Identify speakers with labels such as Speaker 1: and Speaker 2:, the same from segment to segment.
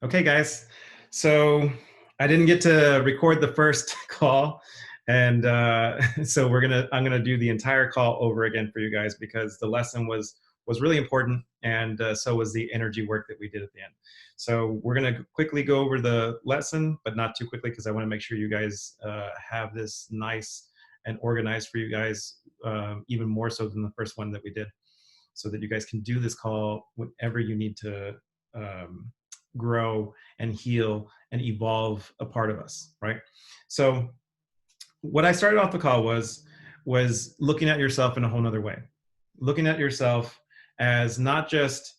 Speaker 1: Okay, guys. So I didn't get to record the first call, and so I'm gonna do the entire call over again for you guys because the lesson was really important, and so was the energy work that we did at the end. So we're gonna quickly go over the lesson, but not too quickly because I want to make sure you guys have this nice and organized for you guys, even more so than the first one that we did, so that you guys can do this call whenever you need to um, grow and heal and evolve a part of us, right? So what I started off the call was looking at yourself in a whole nother way, looking at yourself as not just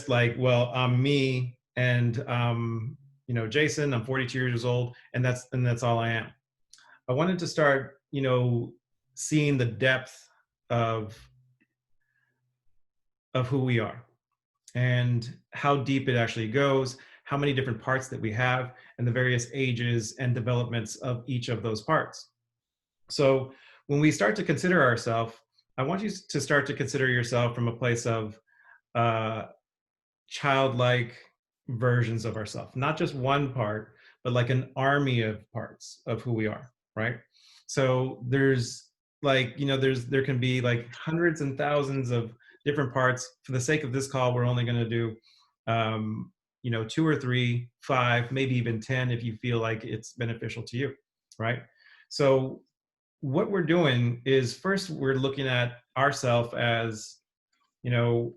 Speaker 1: like, well, I'm me and Jason, I'm 42 years old, and that's all I am. I wanted to start, seeing the depth of who we are and how deep it actually goes, how many different parts that we have, and the various ages and developments of each of those parts. So when we start to consider ourselves, I want you to start to consider yourself from a place of uh, childlike versions of ourselves, not just one part, but like an army of parts of who we are, right? So there's there can be like hundreds and thousands of different parts. For the sake of this call, we're only going to do two or three, five, maybe even 10 if you feel like it's beneficial to you, right? So what we're doing is first we're looking at ourselves as, you know,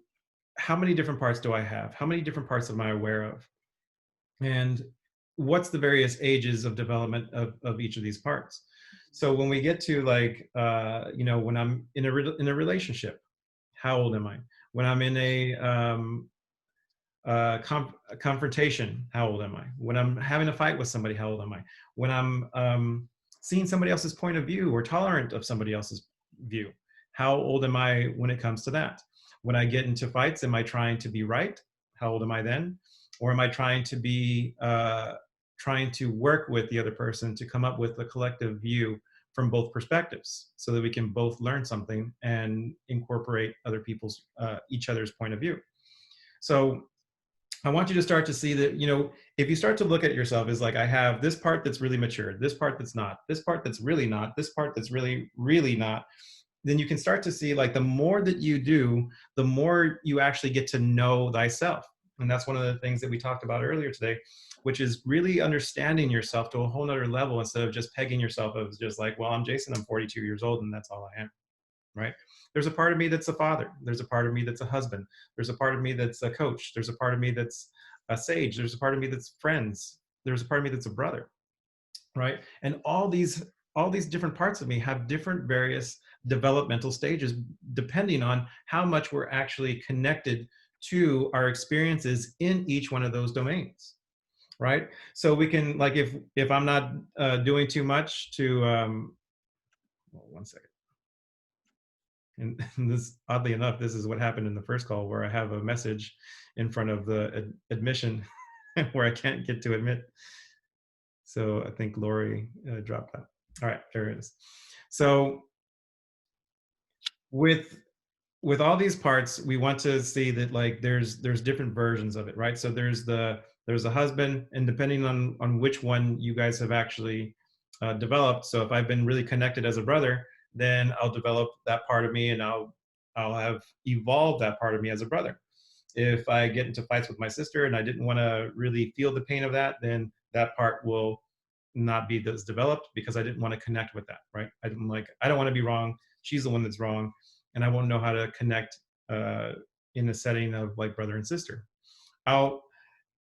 Speaker 1: how many different parts do I have? How many different parts am I aware of? And what's the various ages of development of each of these parts? So when we get to like, when I'm in in a relationship, how old am I? When I'm in a confrontation, how old am I? When I'm having a fight with somebody, how old am I? When I'm seeing somebody else's point of view or tolerant of somebody else's view, how old am I when it comes to that? When I get into fights, am I trying to be right? How old am I then? Or am I trying to work with the other person to come up with a collective view from both perspectives so that we can both learn something and incorporate other people's each other's point of view? So I want you to start to see that, if you start to look at yourself as like, I have this part that's really mature, this part that's not, this part that's really not, this part that's really, really not, then you can start to see like the more that you do, the more you actually get to know thyself. And that's one of the things that we talked about earlier today, which is really understanding yourself to a whole nother level instead of just pegging yourself as just like, well, I'm Jason, I'm 42 years old, and that's all I am. Right? There's a part of me that's a father. There's a part of me that's a husband. There's a part of me that's a coach. There's a part of me that's a sage. There's a part of me that's friends. There's a part of me that's a brother, right? And all these different parts of me have different various developmental stages depending on how much we're actually connected to our experiences in each one of those domains, right? So we can, like, if I'm not doing too much to well, one second. And this, oddly enough, this is what happened in the first call where I have a message in front of the admission where I can't get to admit. So I think Lori dropped that. All right, there it is. So with all these parts, we want to see that like there's different versions of it, right? So there's a husband, and depending on which one you guys have actually developed. So if I've been really connected as a brother, then I'll develop that part of me, and I'll have evolved that part of me as a brother. If I get into fights with my sister and I didn't want to really feel the pain of that, then that part will not be as developed because I didn't want to connect with that, right? I don't want to be wrong. She's the one that's wrong, and I won't know how to connect in a setting of like brother and sister. I'll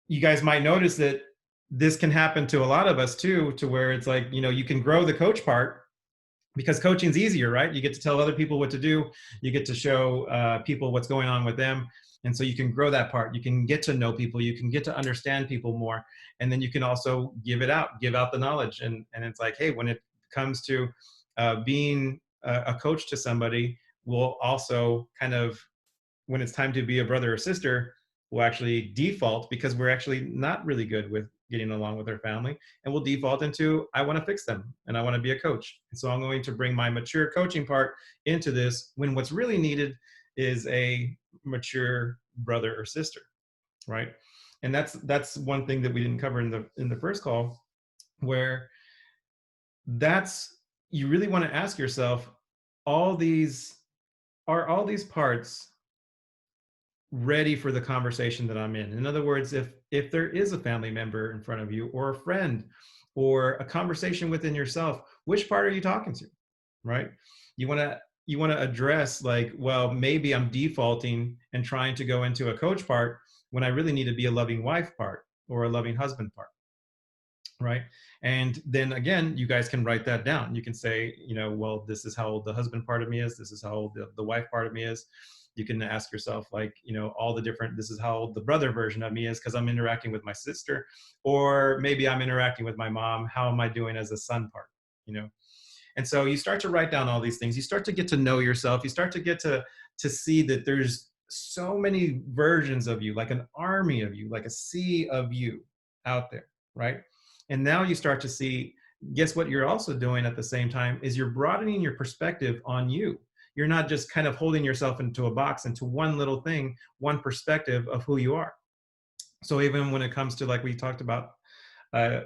Speaker 1: You guys might notice that this can happen to a lot of us too, to where it's like, you can grow the coach part because coaching's easier, right? You get to tell other people what to do. You get to show people what's going on with them. And so you can grow that part. You can get to know people. You can get to understand people more. And then you can also give out the knowledge. And it's like, hey, when it comes to being a coach to somebody, we'll also kind of, when it's time to be a brother or sister, we'll actually default because we're actually not really good with getting along with our family, and we'll default into, I want to fix them and I want to be a coach. And so I'm going to bring my mature coaching part into this when what's really needed is a mature brother or sister, right? And that's one thing that we didn't cover in the first call, where that's, you really want to ask yourself, all these all these parts ready for the conversation that I'm in? In other words, if there is a family member in front of you, or a friend, or a conversation within yourself, which part are you talking to? Right? You want to address, like, well, maybe I'm defaulting and trying to go into a coach part when I really need to be a loving wife part, or a loving husband part. Right? And then again, you guys can write that down. You can say, well, this is how old the husband part of me is, this is how old the wife part of me is. You can ask yourself, like, all the different, this is how old the brother version of me is, because I'm interacting with my sister, or maybe I'm interacting with my mom. How am I doing as a son part? And so you start to write down all these things. You start to get to know yourself. You start to get to see that there's so many versions of you, like an army of you, like a sea of you out there, right? And now you start to see, guess what you're also doing at the same time is you're broadening your perspective on you. You're not just kind of holding yourself into a box, into one little thing, one perspective of who you are. So even when it comes to, like we talked about,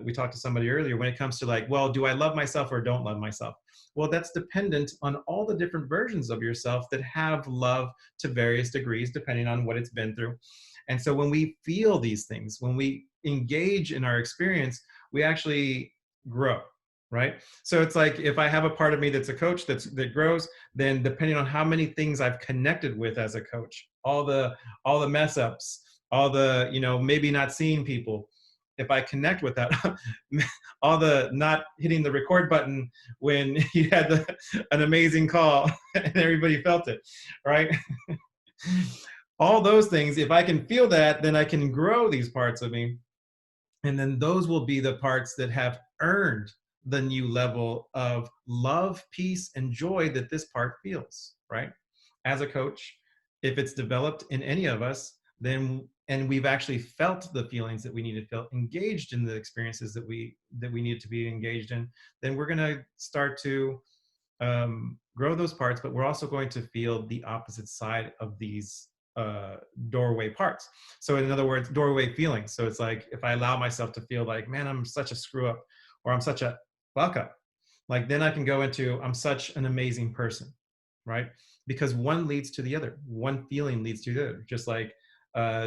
Speaker 1: we talked to somebody earlier, when it comes to, like, well, do I love myself or don't love myself? Well, that's dependent on all the different versions of yourself that have love to various degrees, depending on what it's been through. And so when we feel these things, when we engage in our experience, we actually grow, right? So it's like, if I have a part of me that's a coach that grows, then depending on how many things I've connected with as a coach, all the mess ups, all the, maybe not seeing people, if I connect with that, all the not hitting the record button when you had an amazing call and everybody felt it, right? All those things, if I can feel that, then I can grow these parts of me. And then those will be the parts that have earned the new level of love, peace, and joy that this part feels, right? As a coach, if it's developed in any of us, then, and we've actually felt the feelings that we need to feel, engaged in the experiences that we need to be engaged in, then we're going to start to grow those parts. But we're also going to feel the opposite side of these doorway parts. So in other words, doorway feelings. So it's like, if I allow myself to feel like, man, I'm such a screw up, or I'm such a fuck up, like, then I can go into, I'm such an amazing person, right? Because one leads to the other. One feeling leads to the other. Just like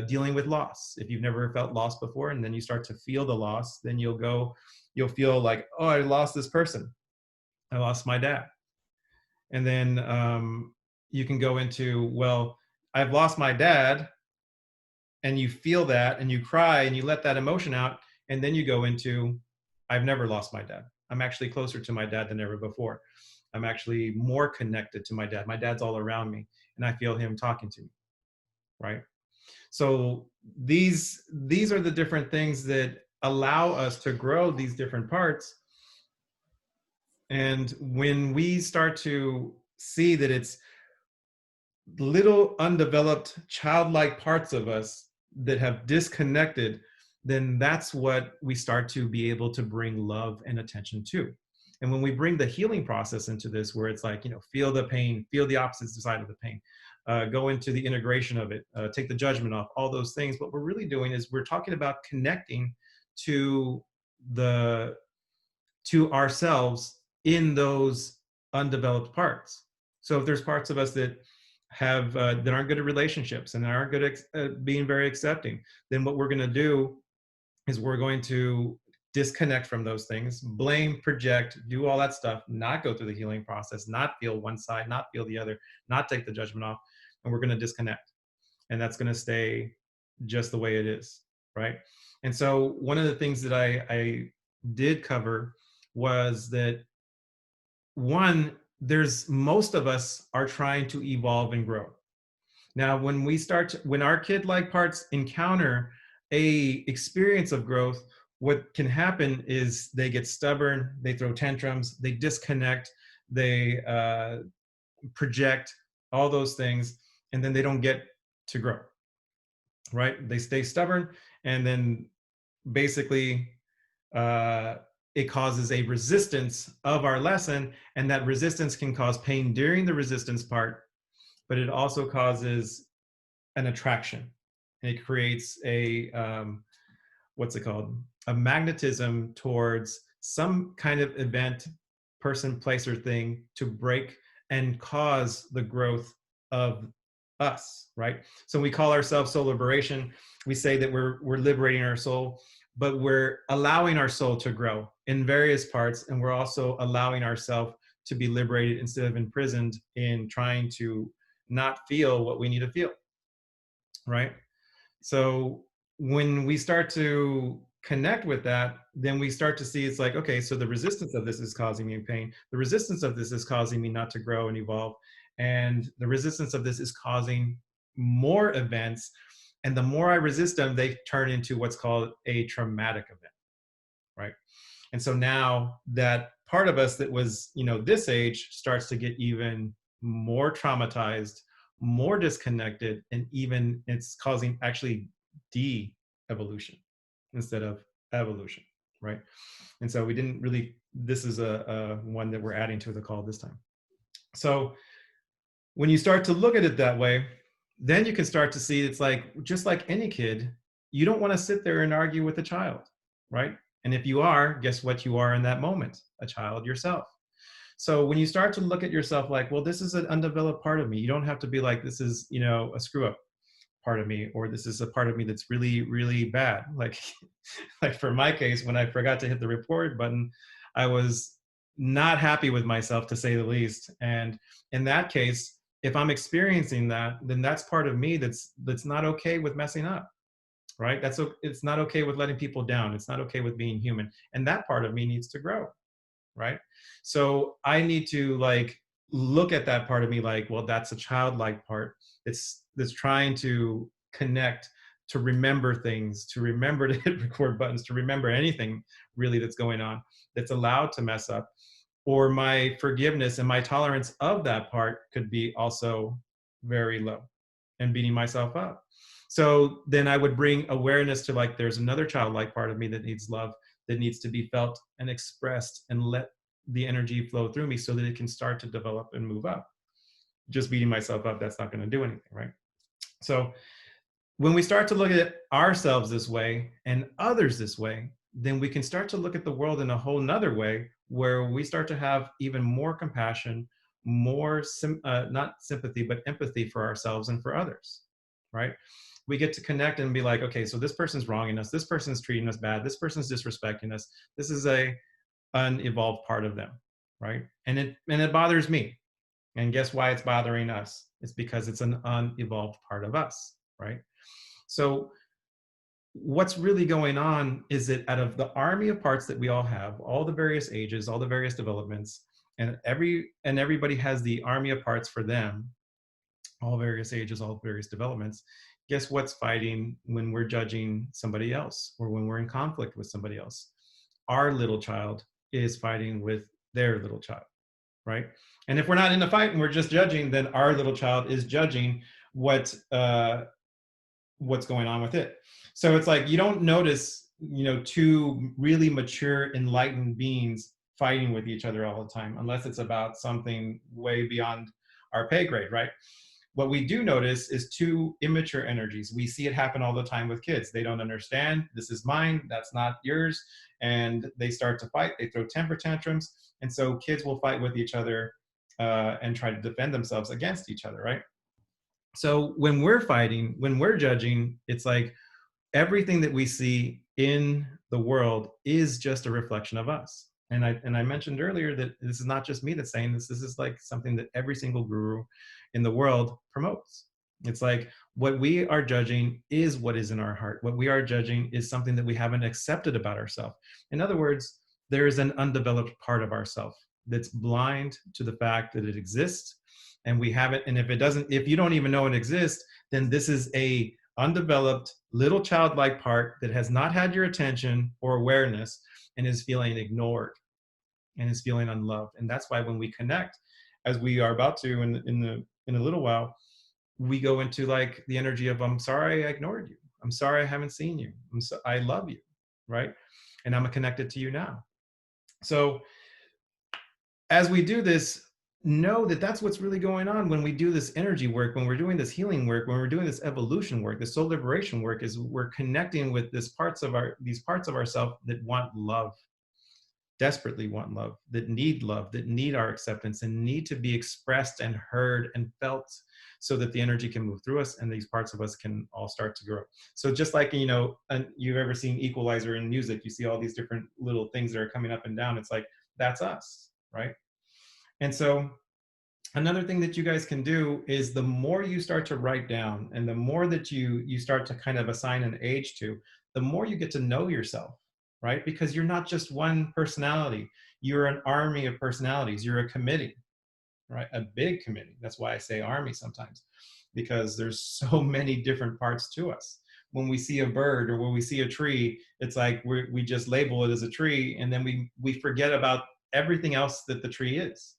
Speaker 1: dealing with loss. If you've never felt loss before, and then you start to feel the loss, then you'll feel like, oh, I lost this person. I lost my dad. And then you can go into, well, I've lost my dad, and you feel that, and you cry, and you let that emotion out. And then you go into, I've never lost my dad. I'm actually closer to my dad than ever before. I'm actually more connected to my dad. My dad's all around me, and I feel him talking to me, right? So these are the different things that allow us to grow these different parts. And when we start to see that it's little undeveloped childlike parts of us that have disconnected, then that's what we start to be able to bring love and attention to. And when we bring the healing process into this, where it's like, feel the pain, feel the opposite side of the pain, go into the integration of it, take the judgment off, all those things. What we're really doing is we're talking about connecting to ourselves in those undeveloped parts. So if there's parts of us that that aren't good at relationships and aren't good at being very accepting, then what we're going to do is we're going to disconnect from those things, blame, project, do all that stuff, not go through the healing process, not feel one side, not feel the other, not take the judgment off, and we're going to disconnect. And that's going to stay just the way it is, right? And so one of the things that I did cover was that, one, there's, most of us are trying to evolve and grow. Now, when our kid-like parts encounter a experience of growth, what can happen is they get stubborn, they throw tantrums, they disconnect, they project, all those things, and then they don't get to grow, right? They stay stubborn, and then basically it causes a resistance of our lesson, and that resistance can cause pain during the resistance part, but it also causes an attraction. and it creates a what's it called, a magnetism towards some kind of event, person, place, or thing to break and cause the growth of us, right? So we call ourselves soul liberation. We say that we're liberating our soul, but we're allowing our soul to grow in various parts, and we're also allowing ourselves to be liberated instead of imprisoned in trying to not feel what we need to feel, right? So when we start to connect with that, then we start to see it's like, okay, so the resistance of this is causing me pain. The resistance of this is causing me not to grow and evolve. And the resistance of this is causing more events. And the more I resist them, they turn into what's called a traumatic event, right? And so now that part of us that was, this age starts to get even more traumatized, more disconnected, and even it's causing actually de-evolution instead of evolution, right? And so we didn't really, this is a one that we're adding to the call this time. So when you start to look at it that way, then you can start to see it's like, just like any kid, you don't want to sit there and argue with a child, right? And if you are, guess what you are in that moment? A child yourself. So when you start to look at yourself like, well, this is an undeveloped part of me, you don't have to be like, this is, a screw up part of me, or this is a part of me that's really, really bad. Like for my case, when I forgot to hit the record button, I was not happy with myself, to say the least. And in that case, if I'm experiencing that, then that's part of me that's not okay with messing up, right? It's not okay with letting people down. It's not okay with being human. And that part of me needs to grow, right? So I need to like look at that part of me like, well, that's a childlike part. It's that's trying to connect, to remember things, to remember to hit record buttons, to remember anything really that's going on, that's allowed to mess up. Or my forgiveness and my tolerance of that part could be also very low and beating myself up. So then I would bring awareness to like, there's another childlike part of me that needs love, that needs to be felt and expressed, and let the energy flow through me so that it can start to develop and move up. Just beating myself up, that's not going to do anything, right? So when we start to look at ourselves this way and others this way, then we can start to look at the world in a whole nother way, where we start to have even more compassion, more not sympathy, but empathy for ourselves and for others, right? We get to connect and be like, okay, so this person's wronging us, this person's treating us bad, this person's disrespecting us, this is a unevolved part of them, right? And it bothers me. And guess why it's bothering us? It's because it's an unevolved part of us, right? So what's really going on is that out of the army of parts that we all have, all the various ages, all the various developments, and everybody has the army of parts for them, all various ages, all various developments. Guess what's fighting when we're judging somebody else or when we're in conflict with somebody else? Our little child is fighting with their little child, right? And if we're not in a fight and we're just judging, then our little child is judging what's going on with it. So it's like you don't notice, two really mature, enlightened beings fighting with each other all the time, unless it's about something way beyond our pay grade, right? What we do notice is two immature energies. We see it happen all the time with kids. They don't understand, this is mine, that's not yours. And they start to fight, they throw temper tantrums. And so kids will fight with each other and try to defend themselves against each other, right? So when we're fighting, when we're judging, it's like everything that we see in the world is just a reflection of us. And I mentioned earlier that this is not just me that's saying this. This is like something that every single guru in the world promotes. It's like what we are judging is what is in our heart. What we are judging is something that we haven't accepted about ourselves. In other words, there is an undeveloped part of ourselves that's blind to the fact that it exists, and we haven't. And if you don't even know it exists, then this is a undeveloped little childlike part that has not had your attention or awareness and is feeling ignored and is feeling unloved. And that's why when we connect, as we are about to in a little while, we go into like the energy of, I'm sorry I ignored you, I'm sorry I haven't seen you, I love you, right? And I'm connected to you now. So as we do this, know that that's what's really going on when we do this energy work, when we're doing this healing work, when we're doing this evolution work, this soul liberation work, is we're connecting with these parts of ourselves that want love, desperately want love, that need our acceptance and need to be expressed and heard and felt, so that the energy can move through us and these parts of us can all start to grow. So just like, you've ever seen equalizer in music, you see all these different little things that are coming up and down. It's like, that's us, right? And so another thing that you guys can do is, the more you start to write down and the more that you start to kind of assign an age to, the more you get to know yourself, right? Because you're not just one personality, you're an army of personalities, you're a committee, right? A big committee. That's why I say army sometimes, because there's so many different parts to us. When we see a bird or when we see a tree, it's like we just label it as a tree, and then we forget about everything else that the tree is.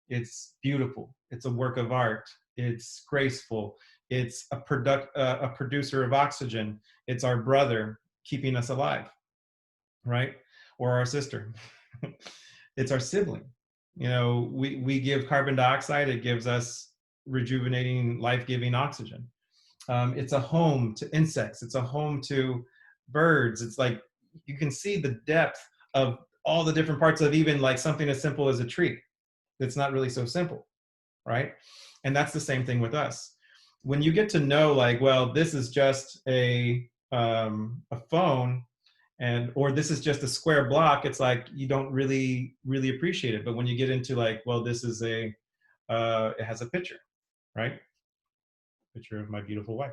Speaker 1: It's beautiful. It's a work of art. It's graceful. It's a producer of oxygen. It's our brother keeping us alive, right? Or our sister. It's our sibling. We give carbon dioxide. It gives us rejuvenating, life-giving oxygen. It's a home to insects. It's a home to birds. It's like, you can see the depth of all the different parts of even like something as simple as a tree. That's not really so simple, right? And that's the same thing with us. When you get to know, like, well, this is just a phone, or this is just a square block, it's like you don't really appreciate it. But when you get into like, well, this is it has a picture, right? Picture of my beautiful wife.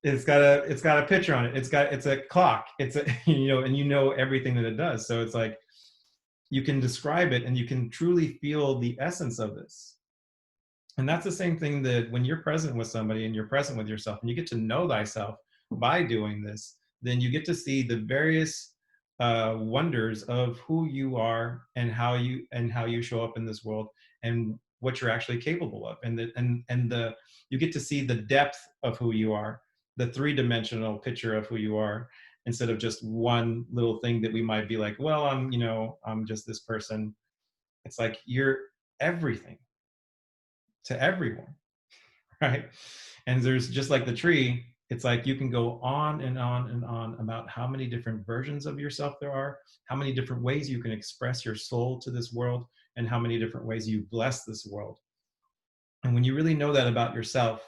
Speaker 1: It's got a picture on it. It's a clock. It's a and everything that it does. So it's like, you can describe it and you can truly feel the essence of this. And that's the same thing, that when you're present with somebody and you're present with yourself and you get to know thyself by doing this, then you get to see the various wonders of who you are, and how you show up in this world, and what you're actually capable of, and you get to see the depth of who you are, the three-dimensional picture of who you are, instead of just one little thing that we might be like, well, I'm just this person. It's like, you're everything to everyone. Right? And there's, just like the tree, it's like you can go on and on and on about how many different versions of yourself there are, how many different ways you can express your soul to this world, and how many different ways you bless this world. And when you really know that about yourself,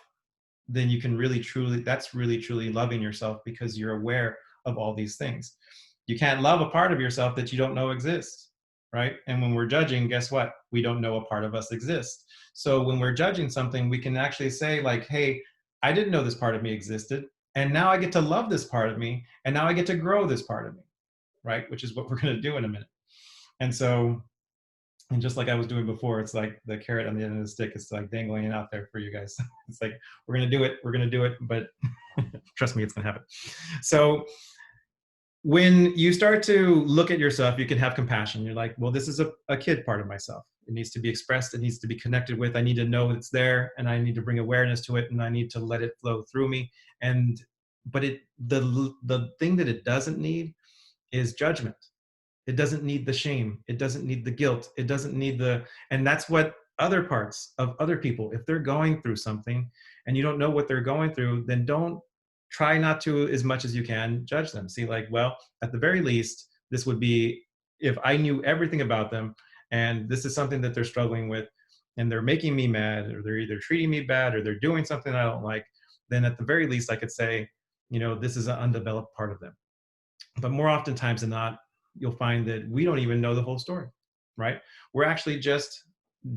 Speaker 1: then you can really truly, that's really truly loving yourself, because you're aware of all these things. You can't love a part of yourself that you don't know exists, right? And when we're judging, guess what? We don't know a part of us exists. So when we're judging something, we can actually say like, hey, I didn't know this part of me existed, and now I get to love this part of me, and now I get to grow this part of me, right? Which is what we're going to do in a minute. And so, and just like I was doing before, it's like the carrot on the end of the stick is like dangling out there for you guys. It's like, we're going to do it, but trust me, it's going to happen. So when you start to look at yourself, you can have compassion. You're like, well, this is a kid part of myself. It needs to be expressed. It needs to be connected with. I need to know it's there, and I need to bring awareness to it, and I need to let it flow through me. But the thing that it doesn't need is judgment. It doesn't need the shame. It doesn't need the guilt. It doesn't need and that's what other parts of other people, if they're going through something and you don't know what they're going through, then don't try not to, as much as you can, judge them. See, like, well, at the very least, this would be, if I knew everything about them and this is something that they're struggling with and they're making me mad, or they're either treating me bad or they're doing something I don't like, then at the very least I could say, this is an undeveloped part of them. But more oftentimes than not, you'll find that we don't even know the whole story, right? We're actually just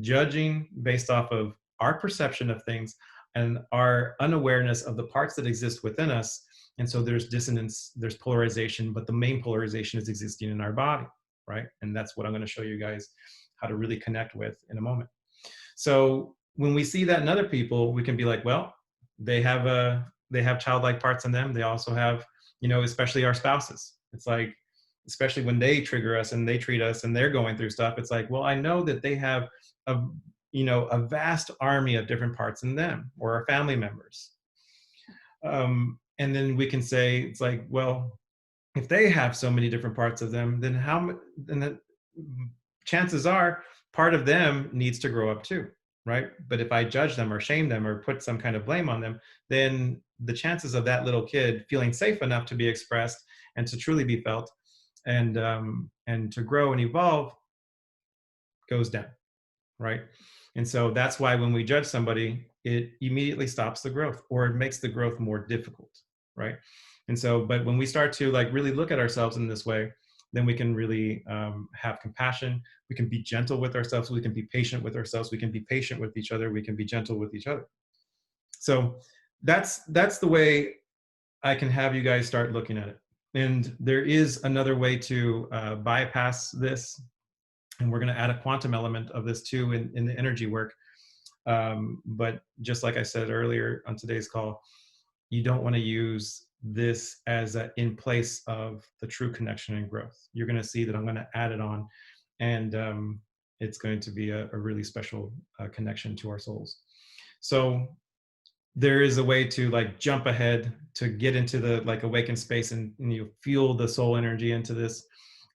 Speaker 1: judging based off of our perception of things and our unawareness of the parts that exist within us. And so there's dissonance, there's polarization, but the main polarization is existing in our body, right? And that's what I'm going to show you guys how to really connect with in a moment. So when we see that in other people, we can be like, well, they have childlike parts in them. They also have, especially our spouses. It's like, especially when they trigger us and they treat us and they're going through stuff, it's like, well, I know that they have a vast army of different parts in them, or our family members. And then we can say, it's like, well, if they have so many different parts of them, then chances are part of them needs to grow up too, right? But if I judge them or shame them or put some kind of blame on them, then the chances of that little kid feeling safe enough to be expressed and to truly be felt and to grow and evolve goes down, right? And so that's why when we judge somebody, it immediately stops the growth or it makes the growth more difficult, right? And so, but when we start to like really look at ourselves in this way, then we can really have compassion. We can be gentle with ourselves. We can be patient with ourselves. We can be patient with each other. We can be gentle with each other. So that's the way I can have you guys start looking at it. And there is another way to bypass this, and we're going to add a quantum element of this too in the energy work. But just like I said earlier on today's call, you don't want to use this as in place of the true connection and growth. You're going to see that I'm going to add it on, and it's going to be a really special connection to our souls. So there is a way to like jump ahead to get into the like awakened space and you feel the soul energy into this.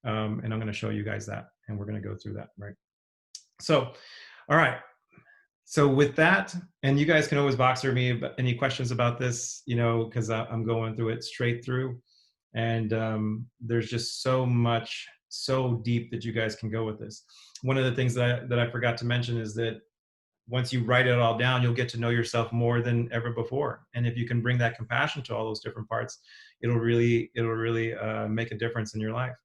Speaker 1: And I'm going to show you guys that, and we're going to go through that, right? So, all right. So with that, and you guys can always Voxer me about any questions about this, you know, because I'm going through it straight through. And there's just so much, so deep that you guys can go with this. One of the things that I forgot to mention is that once you write it all down, you'll get to know yourself more than ever before. And if you can bring that compassion to all those different parts, it'll really make a difference in your life.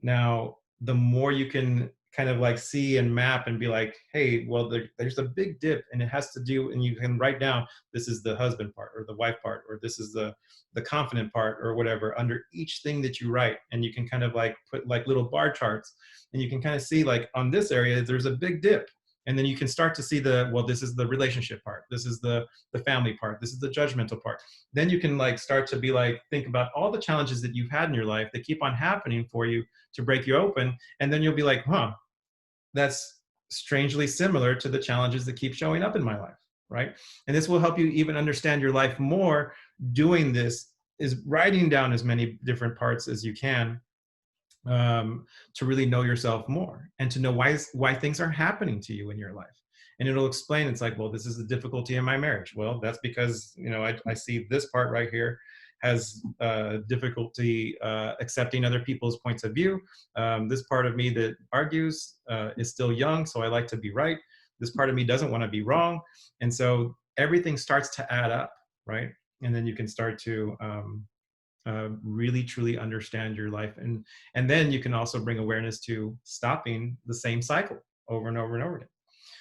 Speaker 1: Now, the more you can kind of like see and map and be like, hey, well, there's a big dip and it has to do, and you can write down, this is the husband part or the wife part, or this is the confident part or whatever under each thing that you write. And you can kind of like put like little bar charts, and you can kind of see like on this area, there's a big dip. And then you can start to see well, this is the relationship part. This is the family part. This is the judgmental part. Then you can like start to be like, think about all the challenges that you've had in your life that keep on happening for you to break you open. And then you'll be like, huh, that's strangely similar to the challenges that keep showing up in my life, right? And this will help you even understand your life more. Doing this is writing down as many different parts as you can, to really know yourself more and to know why things are happening to you in your life. And it'll explain, it's like, well, this is the difficulty in my marriage. Well, that's because, you know, I see this part right here has difficulty accepting other people's points of view. This part of me that argues is still young, so I like to be right. This part of me doesn't want to be wrong. And so everything starts to add up, right? And then you can start to really truly understand your life, and then you can also bring awareness to stopping the same cycle over and over and over again.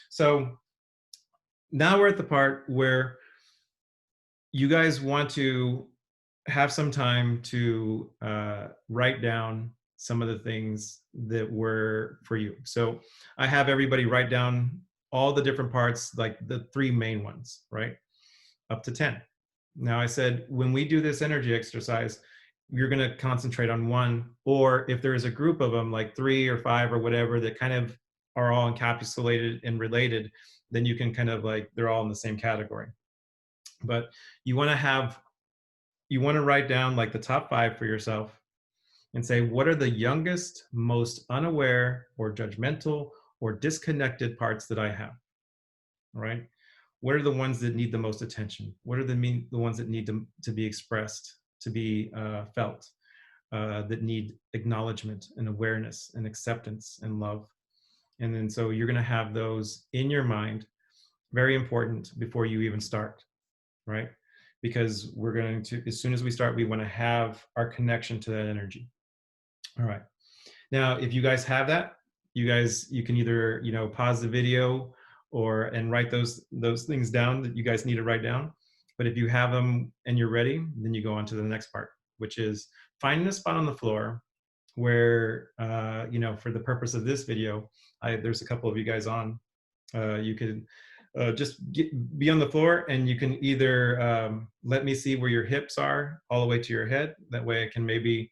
Speaker 1: So now we're at the part where you guys want to have some time to write down some of the things that were for you. So I have everybody write down all the different parts, like the 3 main ones, right? Up to 10. Now I said, when we do this energy exercise, you're going to concentrate on one, or if there is a group of them, like 3 or 5 or whatever, that kind of are all encapsulated and related, then you can kind of like, they're all in the same category. But you want to write down like the top 5 for yourself and say, what are the youngest, most unaware or judgmental or disconnected parts that I have? All right. What are the ones that need the most attention? What are the ones that need to be expressed, to be felt, that need acknowledgement and awareness and acceptance and love? And then so you're going to have those in your mind, very important, before you even start, right? Because we're going to, as soon as we start, we want to have our connection to that energy. All right. Now, if you guys have that, you can either, you know, pause the video and write those things down that you guys need to write down. But if you have them and you're ready, then you go on to the next part, which is finding a spot on the floor where, you know, for the purpose of this video, there's a couple of you guys on. You could just be on the floor, and you can either let me see where your hips are all the way to your head. That way I can maybe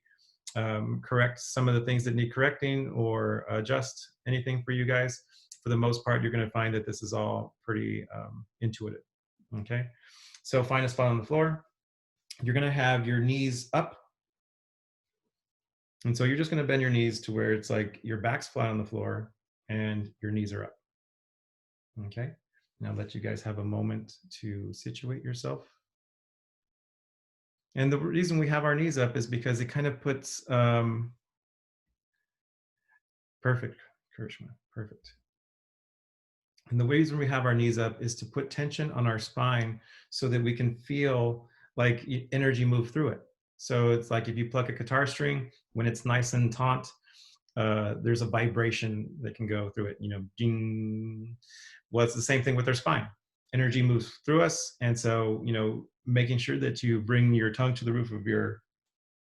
Speaker 1: correct some of the things that need correcting or adjust anything for you guys. For the most part, you're going to find that this is all pretty intuitive. Okay, so find a spot on the floor. You're going to have your knees up, and so you're just going to bend your knees to where it's like your back's flat on the floor, and your knees are up. Okay. Now let you guys have a moment to situate yourself. And the reason we have our knees up is because it kind of puts perfect, Karishma, perfect. And the reason we have our knees up is to put tension on our spine so that we can feel like energy move through it. So it's like if you pluck a guitar string, when it's nice and taut, there's a vibration that can go through it, ding. Well, it's the same thing with our spine. Energy moves through us. And so, making sure that you bring your tongue to the roof of your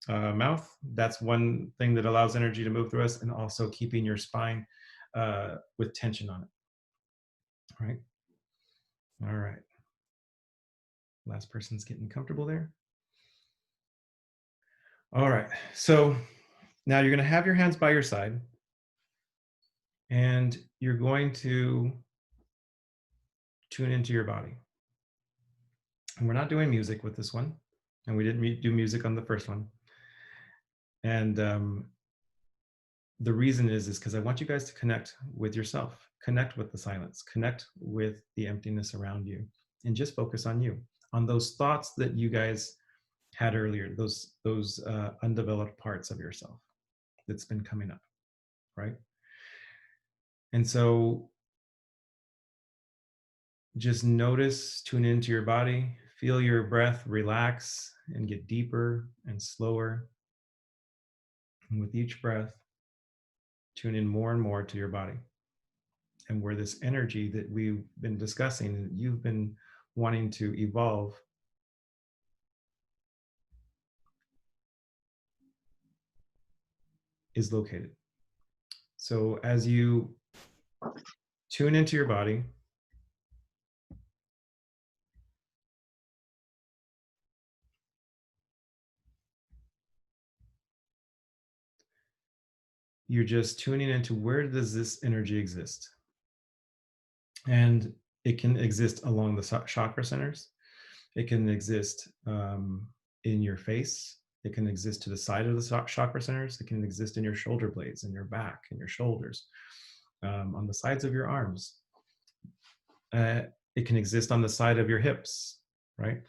Speaker 1: mouth, that's one thing that allows energy to move through us, and also keeping your spine with tension on it. All right. All right. Last person's getting comfortable there. All right. So now you're going to have your hands by your side, and you're going to tune into your body. And we're not doing music with this one, and we didn't do music on the first one. And the reason is because I want you guys to connect with yourself, connect with the silence, connect with the emptiness around you, and just focus on you, on those thoughts that you guys had earlier, those undeveloped parts of yourself that's been coming up, right? And so just notice, tune into your body, feel your breath relax and get deeper and slower. And with each breath, tune in more and more to your body, and where this energy that we've been discussing, that you've been wanting to evolve, is located. So as you tune into your body, you're just tuning into where does this energy exist. And it can exist along the chakra centers. It can exist in your face. It can exist to the side of the chakra centers. It can exist in your shoulder blades, in your back, in your shoulders, on the sides of your arms. It can exist on the side of your hips, right?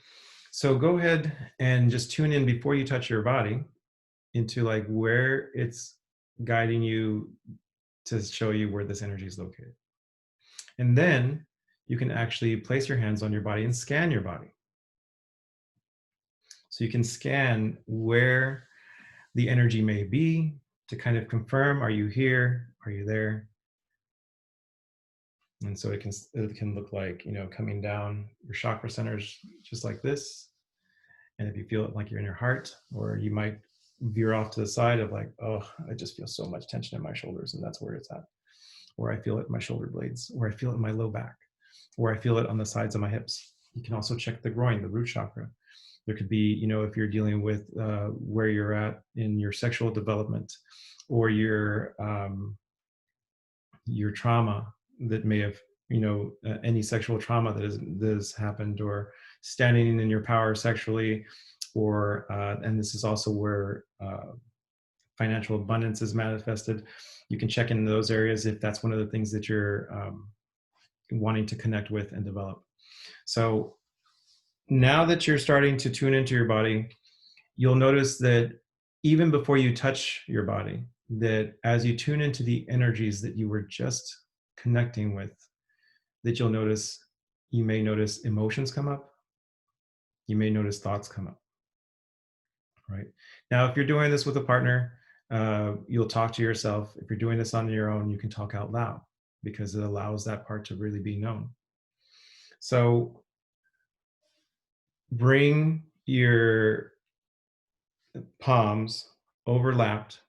Speaker 1: So go ahead and just tune in before you touch your body into like where it's guiding you to show you where this energy is located. And then you can actually place your hands on your body and scan your body. So you can scan where the energy may be to kind of confirm, are you here? Are you there? And so it can look like, coming down your chakra centers just like this. And if you feel it like you're in your heart, or you might veer off to the side of like, oh, I just feel so much tension in my shoulders, and that's where it's at. Or I feel it in my shoulder blades, or I feel it in my low back, or I feel it on the sides of my hips. You can also check the groin, the root chakra. There could be, if you're dealing with where you're at in your sexual development, or your trauma that may have, any sexual trauma that has happened, or standing in your power sexually, or and this is also where financial abundance is manifested. You can check in those areas if that's one of the things that you're wanting to connect with and develop. So now that you're starting to tune into your body, you'll notice that even before you touch your body, that as you tune into the energies that you were just connecting with, that you may notice emotions come up. You may notice thoughts come up, right? Now, if you're doing this with a partner, you'll talk to yourself. If you're doing this on your own, you can talk out loud, because it allows that part to really be known. So bring your palms overlapped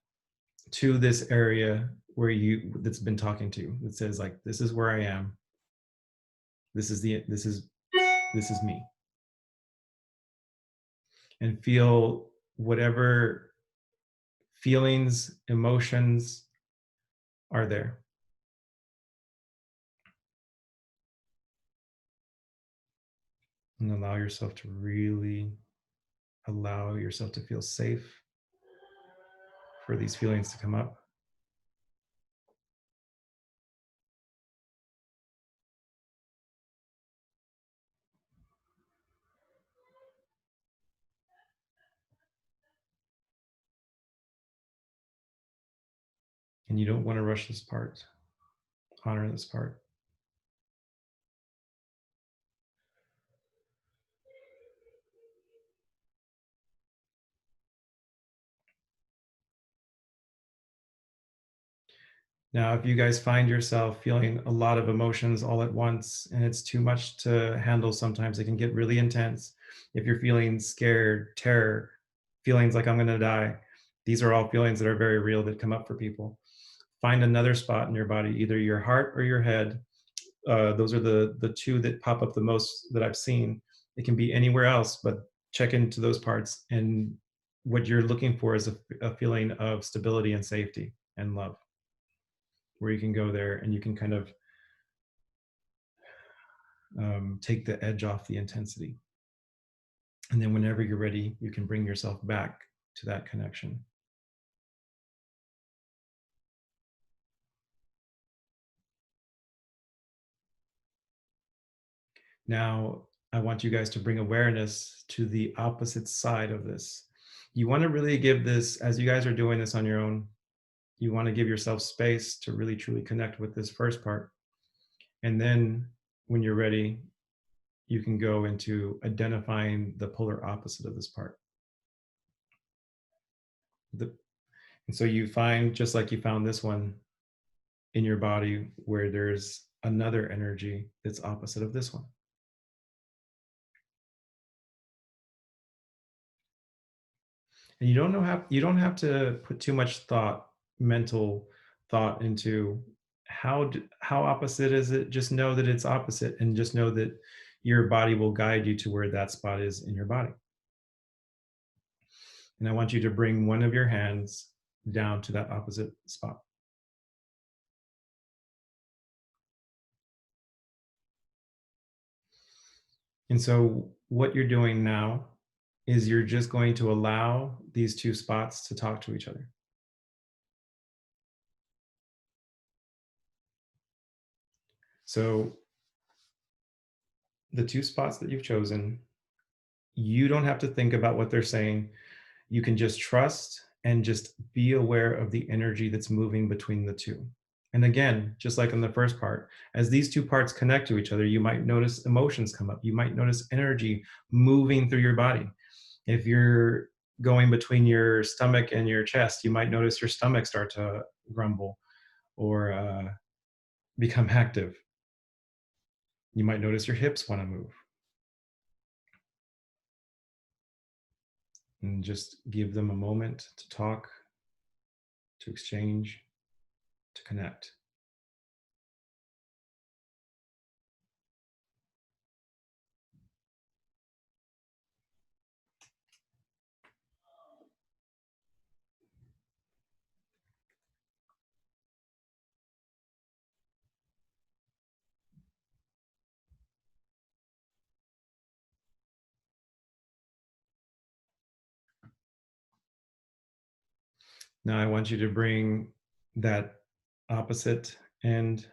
Speaker 1: to this area that's been talking to you. That says like, this is where I am. This is me. And feel whatever feelings, emotions are there. And allow yourself to feel safe for these feelings to come up. And you don't want to rush this part. Honor this part. Now, if you guys find yourself feeling a lot of emotions all at once and it's too much to handle, sometimes it can get really intense. If you're feeling scared, terror, feelings like I'm going to die, these are all feelings that are very real that come up for people. Find another spot in your body, either your heart or your head. Those are the two that pop up the most that I've seen. It can be anywhere else, but check into those parts. And what you're looking for is a feeling of stability and safety and love, where you can go there and you can kind of take the edge off the intensity. And then whenever you're ready, you can bring yourself back to that connection. Now, I want you guys to bring awareness to the opposite side of this. You want to really give this, as you guys are doing this on your own, you want to give yourself space to really truly connect with this first part. And then when you're ready, you can go into identifying the polar opposite of this part. And so you find, just like you found this one in your body, where there's another energy that's opposite of this one. And you don't have to put too much mental thought into how opposite is it. Just know that it's opposite, and just know that your body will guide you to where that spot is in your body. And I want you to bring one of your hands down to that opposite spot. And so what you're doing now is you're just going to allow these two spots to talk to each other. So the two spots that you've chosen, you don't have to think about what they're saying. You can just trust and just be aware of the energy that's moving between the two. And again, just like in the first part, as these two parts connect to each other, you might notice emotions come up. You might notice energy moving through your body. If you're going between your stomach and your chest, you might notice your stomach start to grumble or become active. You might notice your hips want to move. And just give them a moment to talk, to exchange, to connect. Now I want you to bring that opposite end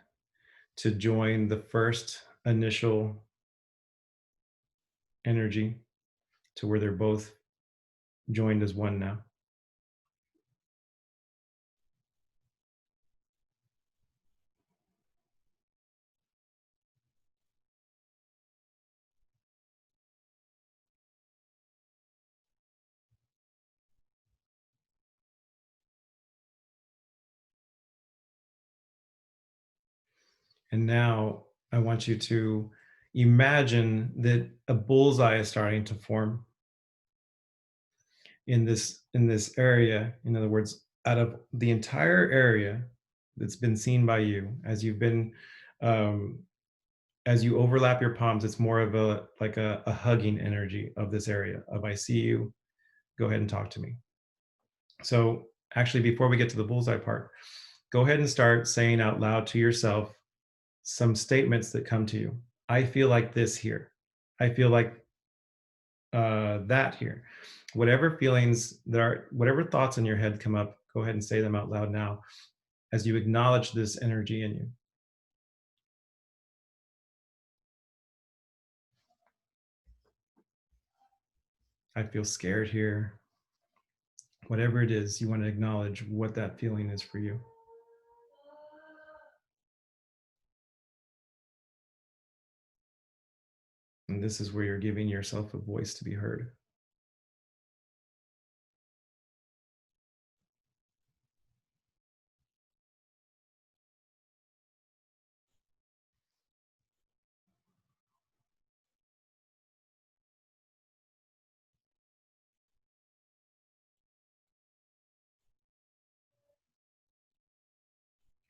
Speaker 1: to join the first initial energy, to where they're both joined as one now. And now I want you to imagine that a bullseye is starting to form in this area. In other words, out of the entire area that's been seen by you, as you've been um, as you overlap your palms, it's more of a like a hugging energy of this area of I see you, go ahead and talk to me. So actually, before we get to the bullseye part, go ahead and start saying out loud to yourself some statements that come to you. I feel like this here. I feel like that here. Whatever feelings there are, whatever thoughts in your head come up, go ahead and say them out loud now as you acknowledge this energy in you. I feel scared here. Whatever it is, you want to acknowledge what that feeling is for you. And this is where you're giving yourself a voice to be heard.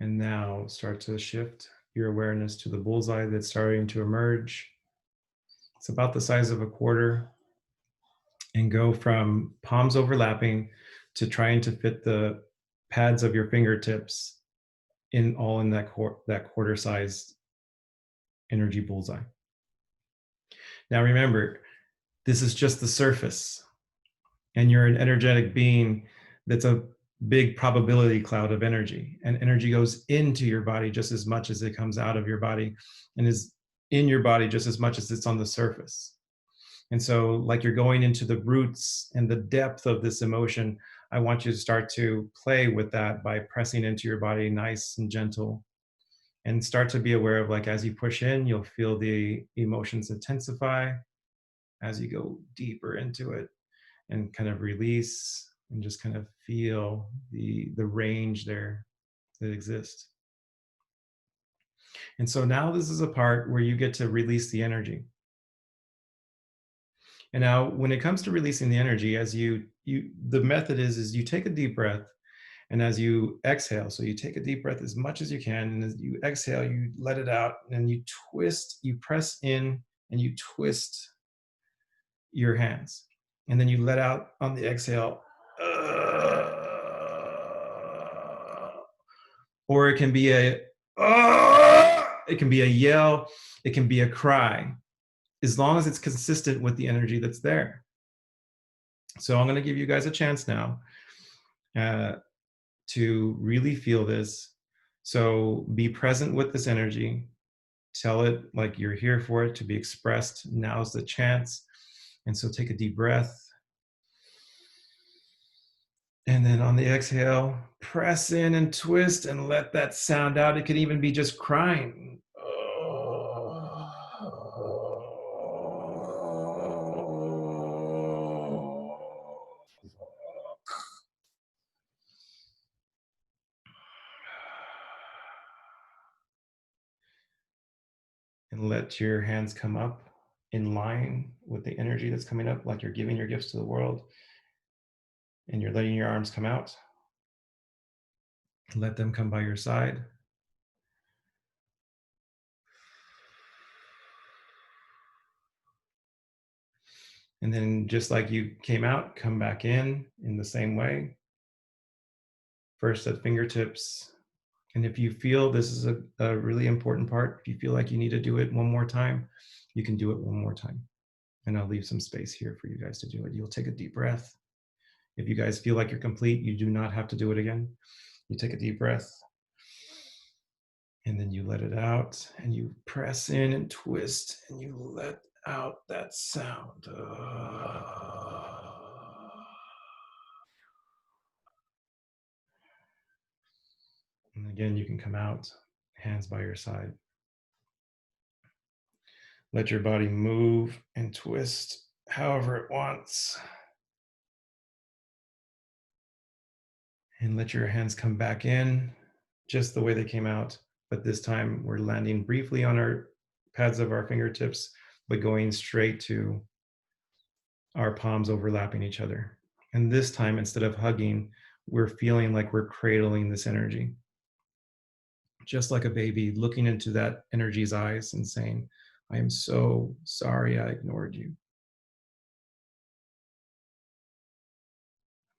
Speaker 1: And now start to shift your awareness to the bullseye that's starting to emerge. It's about the size of a quarter, and go from palms overlapping to trying to fit the pads of your fingertips in all in that quarter sized energy bullseye. Now remember, this is just the surface, and you're an energetic being that's a big probability cloud of energy, and energy goes into your body just as much as it comes out of your body, and is in your body just as much as it's on the surface. And so, like, you're going into the roots and the depth of this emotion, I want you to start to play with that by pressing into your body nice and gentle, and start to be aware of, like, as you push in, you'll feel the emotions intensify. As you go deeper into it and kind of release, and just kind of feel the range there that exists. And so now this is a part where you get to release the energy. And now when it comes to releasing the energy, as you the method is you take a deep breath, and as you exhale, so you take a deep breath as much as you can, and as you exhale, you let it out, and you twist, you press in, and you twist your hands, and then you let out on the exhale. Or it can be it can be a yell, it can be a cry, as long as it's consistent with the energy that's there. So I'm going to give you guys a chance now uh, to really feel this. So be present with this energy. Tell it like you're here for it to be expressed. Now's the chance. And so take a deep breath. And then on the exhale, press in and twist and let that sound out. It could even be just crying. And let your hands come up in line with the energy that's coming up, like you're giving your gifts to the world, and you're letting your arms come out. Let them come by your side. And then just like you came out, come back in the same way. First at fingertips. And if you feel this is a really important part, if you feel like you need to do it one more time, you can do it one more time. And I'll leave some space here for you guys to do it. You'll take a deep breath. If you guys feel like you're complete, you do not have to do it again. You take a deep breath, and then you let it out, and you press in and twist, and you let out that sound. And again, you can come out, hands by your side. Let your body move and twist however it wants. And let your hands come back in just the way they came out. But this time we're landing briefly on our pads of our fingertips, but going straight to our palms overlapping each other. And this time, instead of hugging, we're feeling like we're cradling this energy. Just like a baby looking into that energy's eyes and saying, I am so sorry I ignored you.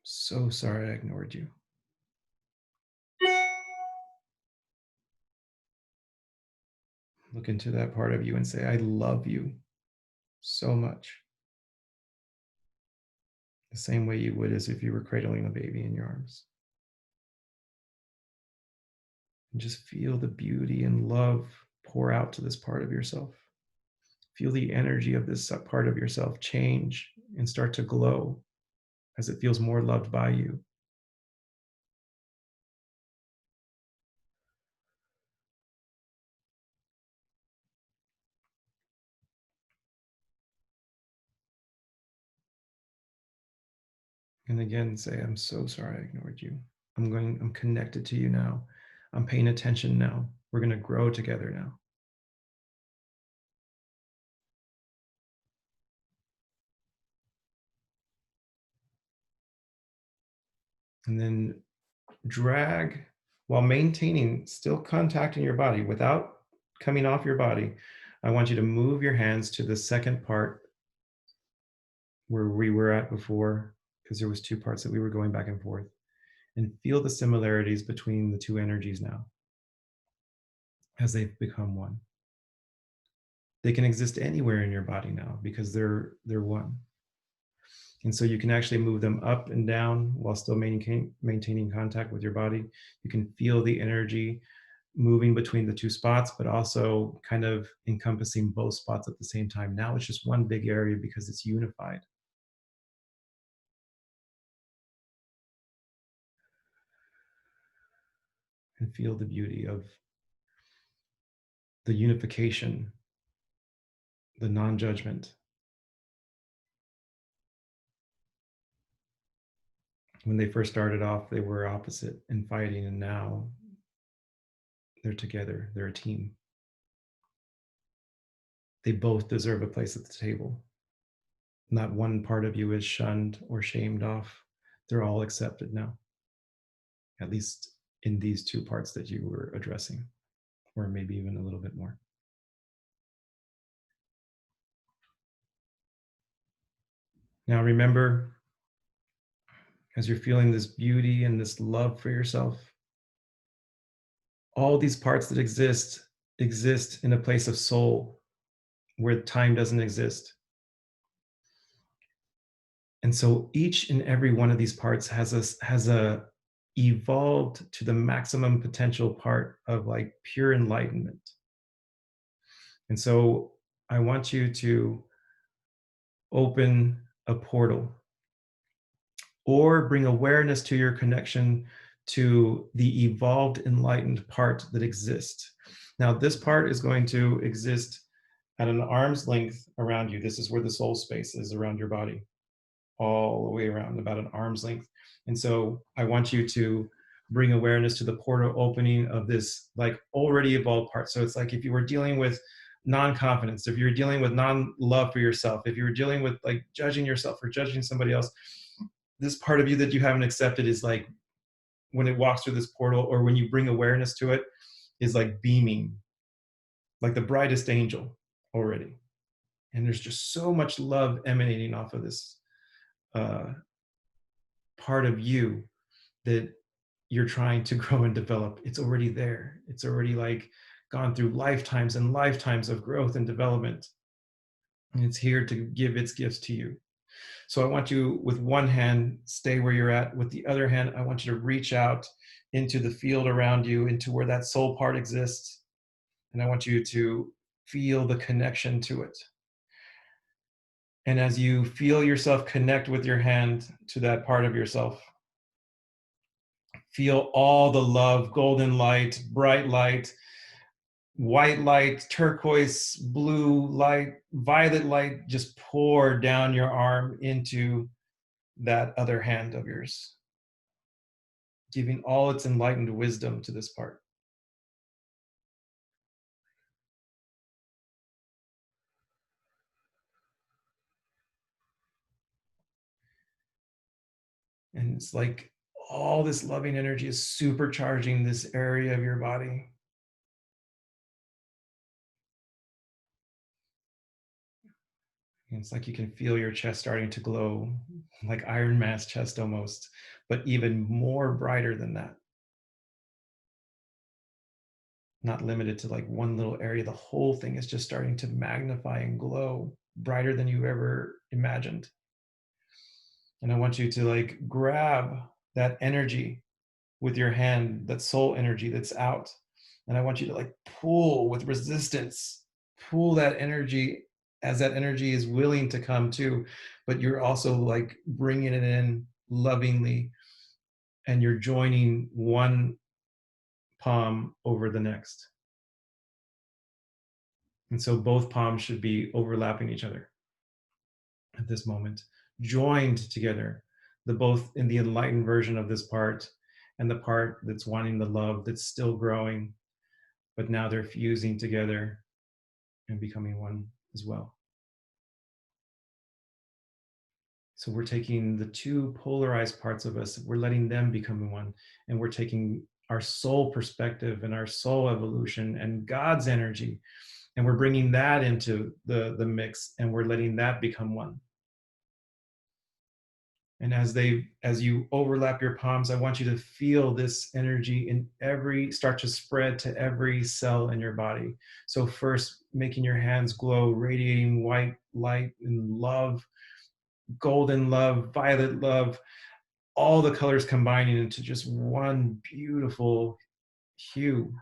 Speaker 1: So sorry I ignored you. Look into that part of you and say, I love you so much. The same way you would as if you were cradling a baby in your arms. And just feel the beauty and love pour out to this part of yourself. Feel the energy of this part of yourself change and start to glow as it feels more loved by you. And again, say, I'm so sorry I ignored you. I'm connected to you now. I'm paying attention now. We're going to grow together now. And then drag while maintaining, still contacting your body without coming off your body. I want you to move your hands to the second part where we were at before, because there was two parts that we were going back and forth, and feel the similarities between the two energies now as they've become one. They can exist anywhere in your body now because they're one. And so you can actually move them up and down while still maintaining contact with your body. You can feel the energy moving between the two spots, but also kind of encompassing both spots at the same time. Now it's just one big area because it's unified. And feel the beauty of the unification, the non judgment. When they first started off, they were opposite and fighting, and now they're together, they're a team. They both deserve a place at the table. Not one part of you is shunned or shamed off. They're all accepted now, at least in these two parts that you were addressing, or maybe even a little bit more. Now, remember, as you're feeling this beauty and this love for yourself, all these parts that exist in a place of soul where time doesn't exist. And so each and every one of these parts has a evolved to the maximum potential part of like pure enlightenment. And so I want you to open a portal or bring awareness to your connection to the evolved enlightened part that exists. Now, this part is going to exist at an arm's length around you. This is where the soul space is around your body, all the way around, about an arm's length. And so I want you to bring awareness to the portal opening of this like already evolved part. So it's like if you were dealing with non-confidence, if you're dealing with non-love for yourself, if you're dealing with like judging yourself or judging somebody else, this part of you that you haven't accepted is like when it walks through this portal or when you bring awareness to it is like beaming like the brightest angel already. And there's just so much love emanating off of this uh, part of you that you're trying to grow and develop. It's already there. It's already like gone through lifetimes and lifetimes of growth and development. And it's here to give its gifts to you. So I want you, with one hand, stay where you're at. With the other hand, I want you to reach out into the field around you, into where that soul part exists. And I want you to feel the connection to it. And as you feel yourself connect with your hand to that part of yourself, feel all the love, golden light, bright light, white light, turquoise, blue light, violet light just pour down your arm into that other hand of yours, giving all its enlightened wisdom to this part. And it's like all this loving energy is supercharging this area of your body. And it's like you can feel your chest starting to glow, like Iron Man's chest almost, but even more brighter than that. Not limited to like one little area. The whole thing is just starting to magnify and glow brighter than you ever imagined. And I want you to like grab that energy with your hand, that soul energy that's out. And I want you to like pull with resistance, pull that energy as that energy is willing to come too. But you're also like bringing it in lovingly and you're joining one palm over the next. And so both palms should be overlapping each other at this moment, joined together. the both in the enlightened version of this part and the part that's wanting the love that's still growing, but now they're fusing together and becoming one as well. So we're taking the two polarized parts of us, we're letting them become one, and we're taking our soul perspective and our soul evolution and God's energy, and we're bringing that into the mix, and we're letting that become one. And as you overlap your palms, I want you to feel this energy start to spread to every cell in your body. So first, making your hands glow, radiating white light and love, golden love, violet love, all the colors combining into just one beautiful hue,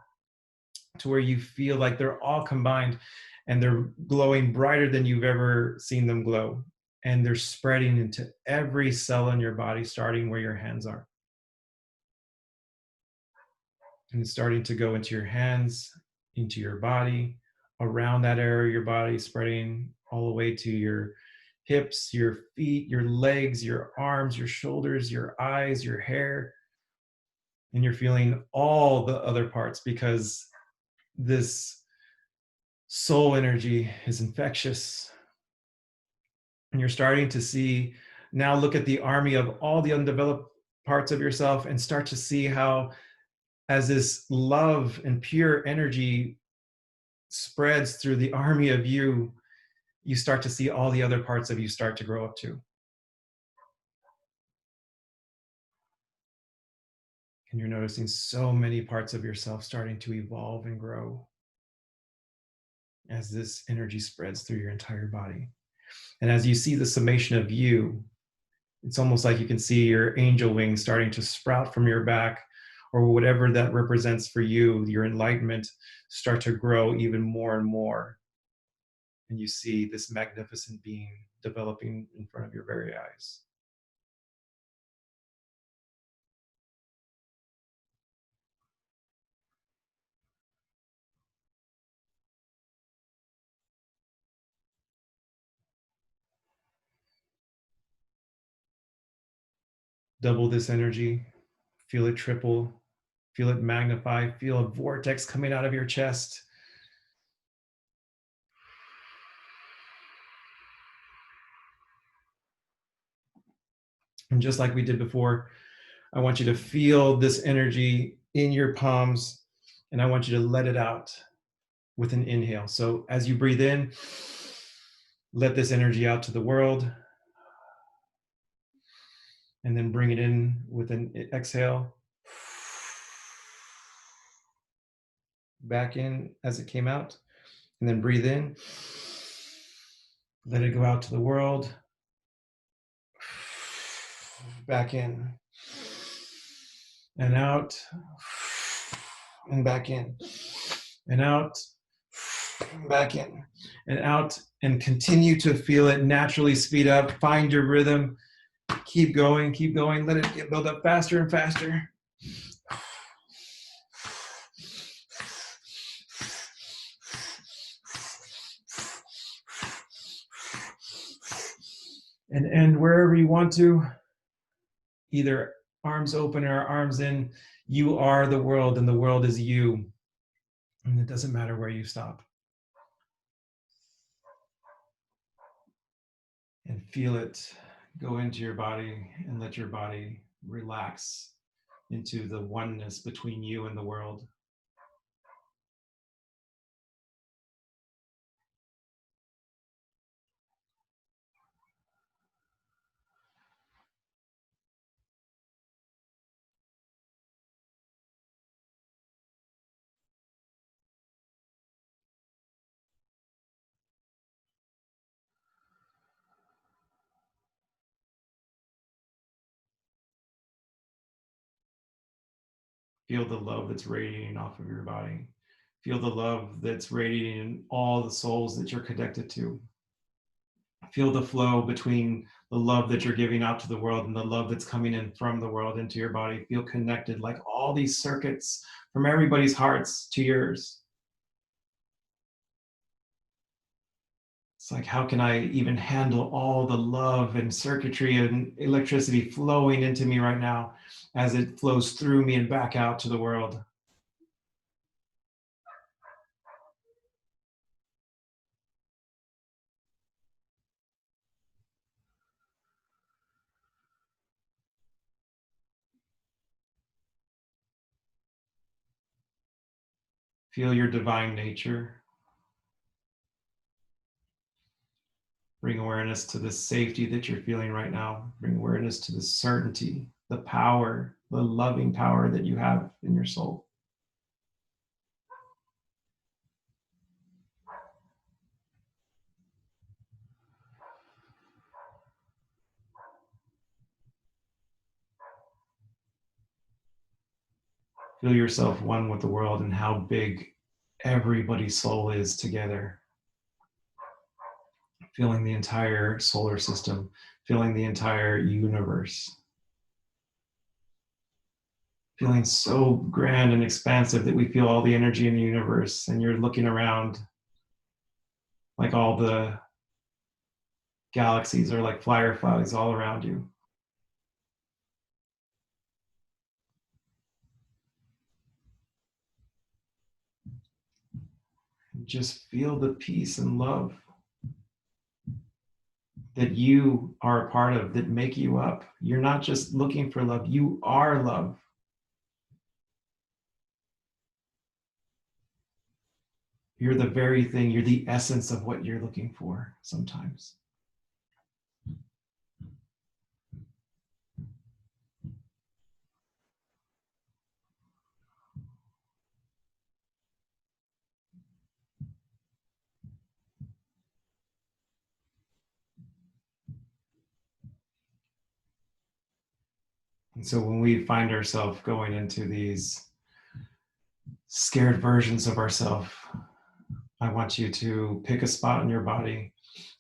Speaker 1: to where you feel like they're all combined and they're glowing brighter than you've ever seen them glow. And they're spreading into every cell in your body, starting where your hands are. And it's starting to go into your hands, into your body, around that area of your body, spreading all the way to your hips, your feet, your legs, your arms, your shoulders, your eyes, your hair. And you're feeling all the other parts, because this soul energy is infectious. And you're starting to see, now look at the army of all the undeveloped parts of yourself and start to see how, as this love and pure energy spreads through the army of you, you start to see all the other parts of you start to grow up too. And you're noticing so many parts of yourself starting to evolve and grow as this energy spreads through your entire body. And as you see the summation of you, it's almost like you can see your angel wings starting to sprout from your back, or whatever that represents for you, your enlightenment, start to grow even more and more. And you see this magnificent being developing in front of your very eyes. Double this energy, feel it triple, feel it magnify, feel a vortex coming out of your chest. And just like we did before, I want you to feel this energy in your palms, and I want you to let it out with an inhale. So as you breathe in, let this energy out to the world, and then bring it in with an exhale. Back in as it came out, and then breathe in. Let it go out to the world. Back in and out, and back in and out, back in and out, and continue to feel it naturally speed up. Find your rhythm. Keep going, keep going. Let it build up faster and faster. And end wherever you want to, either arms open or arms in. You are the world, and the world is you. And it doesn't matter where you stop. And feel it go into your body, and let your body relax into the oneness between you and the world. Feel the love that's radiating off of your body. Feel the love that's radiating in all the souls that you're connected to. Feel the flow between the love that you're giving out to the world and the love that's coming in from the world into your body. Feel connected, like all these circuits from everybody's hearts to yours. It's like, how can I even handle all the love and circuitry and electricity flowing into me right now as it flows through me and back out to the world? Feel your divine nature. Bring awareness to the safety that you're feeling right now. Bring awareness to the certainty, the power, the loving power that you have in your soul. Feel yourself one with the world and how big everybody's soul is together. Feeling the entire solar system, feeling the entire universe. Feeling so grand and expansive that we feel all the energy in the universe, and you're looking around like all the galaxies are like fireflies all around you. Just feel the peace and love that you are a part of, that make you up. You're not just looking for love, you are love. You're the very thing, you're the essence of what you're looking for sometimes. And so when we find ourselves going into these scared versions of ourselves, I want you to pick a spot in your body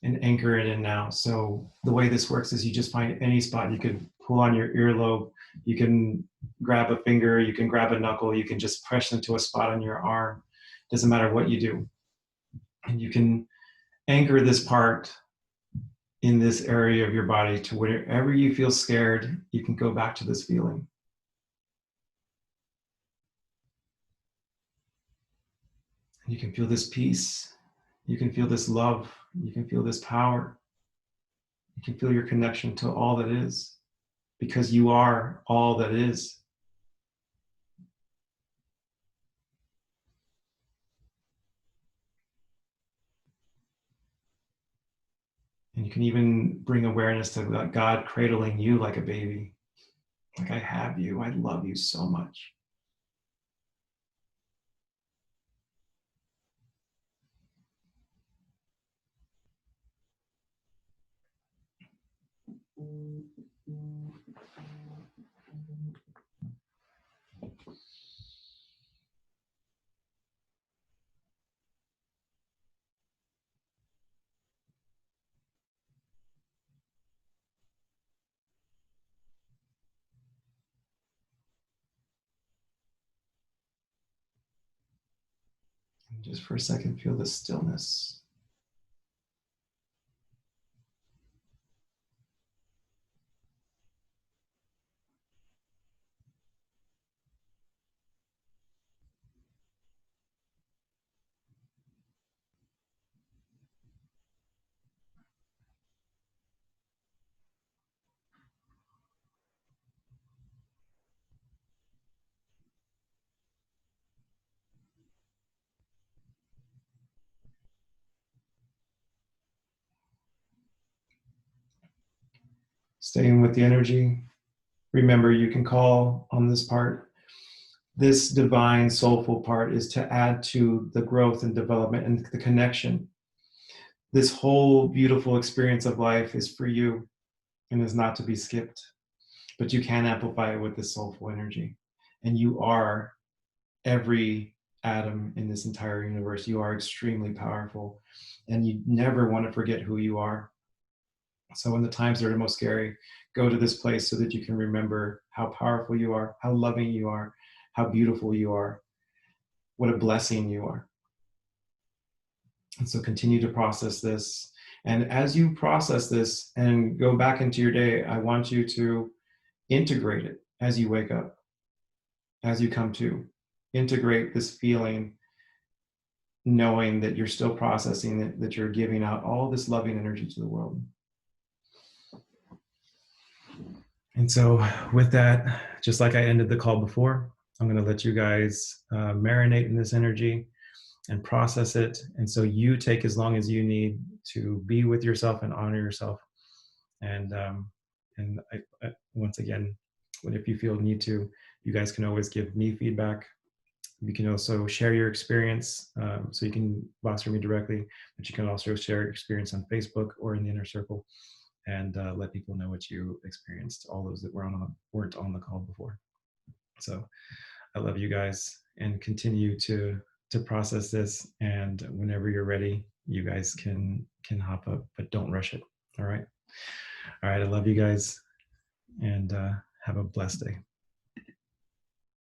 Speaker 1: and anchor it in now. So the way this works is you just find any spot. You could pull on your earlobe, you can grab a finger, you can grab a knuckle, you can just press into a spot on your arm. Doesn't matter what you do. And you can anchor this part in this area of your body to wherever you feel scared, you can go back to this feeling. You can feel this peace. You can feel this love. You can feel this power. You can feel your connection to all that is, because you are all that is. And you can even bring awareness to God cradling you like a baby. Like, I have you. I love you so much. And just for a second, feel the stillness. Staying with the energy. Remember, you can call on this part. This divine, soulful part is to add to the growth and development and the connection. This whole beautiful experience of life is for you and is not to be skipped. But you can amplify it with this soulful energy. And you are every atom in this entire universe. You are extremely powerful. And you never want to forget who you are. So when the times are the most scary, go to this place so that you can remember how powerful you are, how loving you are, how beautiful you are, what a blessing you are. And so continue to process this. And as you process this and go back into your day, I want you to integrate it as you wake up, as you come to. Integrate this feeling, knowing that you're still processing it, that you're giving out all this loving energy to the world. And so with that, just like I ended the call before, I'm going to let you guys marinate in this energy and process it. And so you take as long as you need to be with yourself and honor yourself. And once again, if you feel need to, you guys can always give me feedback. You can also share your experience. So you can box for me directly, but you can also share your experience on Facebook or in the inner circle, and let people know what you experienced, all those that weren't on the call before. So I love you guys, and continue to process this. And whenever you're ready, you guys can hop up, but don't rush it. All right. I love you guys, and have a blessed day.